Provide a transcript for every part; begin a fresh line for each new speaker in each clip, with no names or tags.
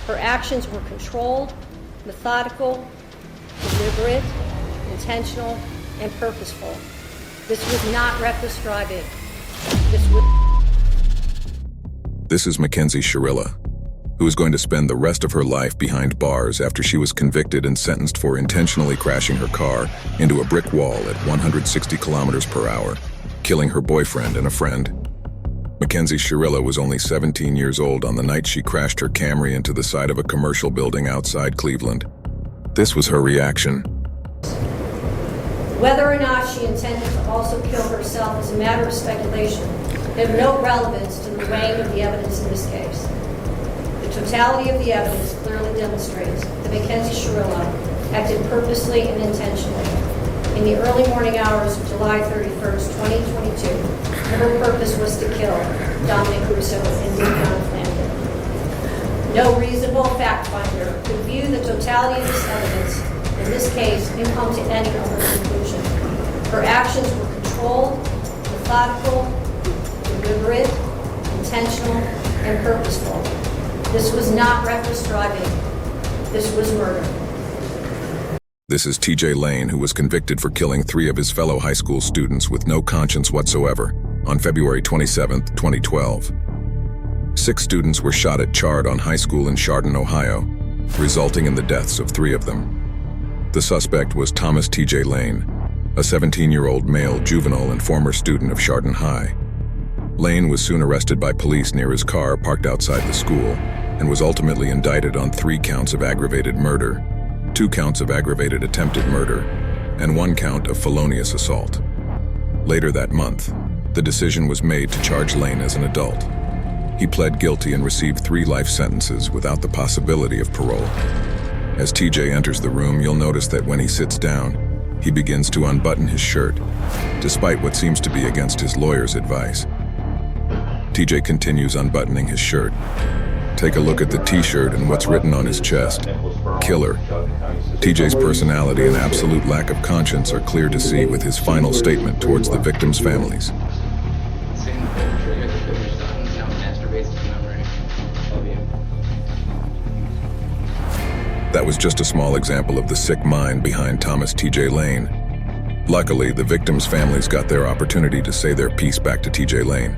Her actions were controlled, methodical, deliberate, intentional, and purposeful. This was not reckless driving.
This is Mackenzie Shirilla, who is going to spend the rest of her life behind bars after she was convicted and sentenced for intentionally crashing her car into a brick wall at 160 kilometers per hour, killing her boyfriend and a friend. Mackenzie Shirilla was only 17 years old on the night she crashed her Camry into the side of a commercial building outside Cleveland. This was her reaction.
Whether or not she intended to also kill herself is a matter of speculation. They have no relevance to the weighing of the evidence in this case. The totality of the evidence clearly demonstrates that Mackenzie Shirilla acted purposely and intentionally. In the early morning hours of July 31st, 2022, her purpose was to kill Dominic Russo and Newfound Flanders. No reasonable fact finder could view the totality of this evidence in this case and come to any other conclusion. Her actions were controlled, methodical, deliberate, intentional, and purposeful. This was not reckless driving. This was murder.
This is TJ Lane, who was convicted for killing 3 of his fellow high school students with no conscience whatsoever on February 27, 2012. 6 students were shot at Chardon High School in Chardon, Ohio, resulting in the deaths of 3 of them. The suspect was Thomas TJ Lane, a 17-year-old male juvenile and former student of Chardon High. Lane was soon arrested by police near his car parked outside the school and was ultimately indicted on 3 counts of aggravated murder, 2 counts of aggravated attempted murder, and 1 count of felonious assault. Later that month, the decision was made to charge Lane as an adult. He pled guilty and received 3 life sentences without the possibility of parole. As TJ enters the room, you'll notice that when he sits down, he begins to unbutton his shirt, despite what seems to be against his lawyer's advice. TJ continues unbuttoning his shirt. Take a look at the t-shirt and what's written on his chest. Killer. TJ's personality and absolute lack of conscience are clear to see with his final statement towards the victims' families. That was just a small example of the sick mind behind Thomas TJ Lane. Luckily, the victims' families got their opportunity to say their piece back to TJ Lane.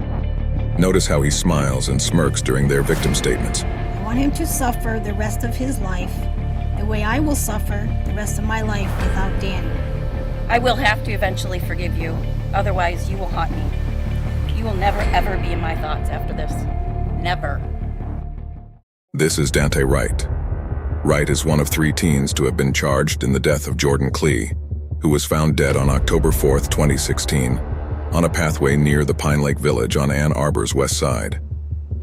Notice how he smiles and smirks during their victim statements.
I want him to suffer the rest of his life the way I will suffer the rest of my life without Danny.
I will have to eventually forgive you, otherwise you will haunt me. You will never ever be in my thoughts after this. Never.
This is Danta Wright. Wright is one of 3 teens to have been charged in the death of Jordan Klee, who was found dead on October 4, 2016, on a pathway near the Pine Lake Village on Ann Arbor's west side.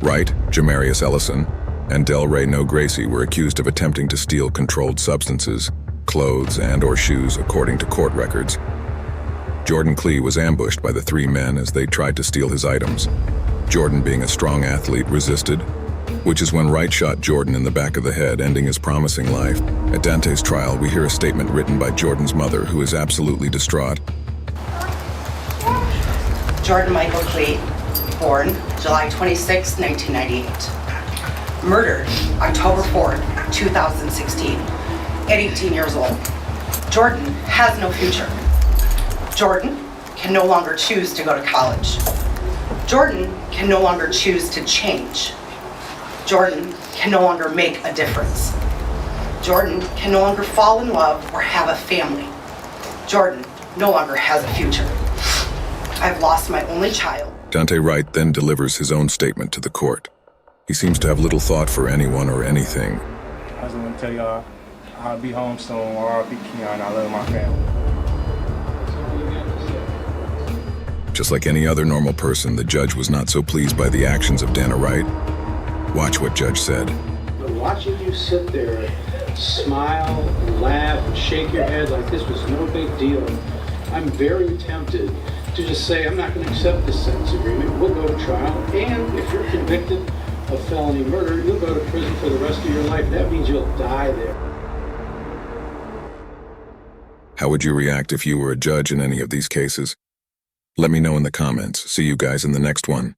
Wright, Jamarius Ellison, and Delray No Gracie were accused of attempting to steal controlled substances, clothes, and/or shoes, according to court records. Jordan Klee was ambushed by the 3 men as they tried to steal his items. Jordan, being a strong athlete, resisted, which is when Wright shot Jordan in the back of the head, ending his promising life. At Dante's trial, we hear a statement written by Jordan's mother, who is absolutely distraught.
Jordan Michael Klee, born July 26, 1998. Murdered October 4, 2016, at 18 years old. Jordan has no future. Jordan can no longer choose to go to college. Jordan can no longer choose to change. Jordan can no longer make a difference. Jordan can no longer fall in love or have a family. Jordan no longer has a future. I've lost my only child.
Dante Wright then delivers his own statement to the court. He seems to have little thought for anyone or anything.
I just want to tell y'all I'll be home soon, or I'll be Keon. I love my family.
Just like any other normal person, the judge was not so pleased by the actions of Dana Wright. Watch what Judge said.
But watching you sit there, smile, laugh, and shake your head like this was no big deal, I'm very tempted to just say, I'm not going to accept this sentence agreement. We'll go to trial, and if you're convicted of felony murder, you'll go to prison for the rest of your life. That means you'll die there.
How would you react if you were a judge in any of these cases? Let me know in the comments. See you guys in the next one.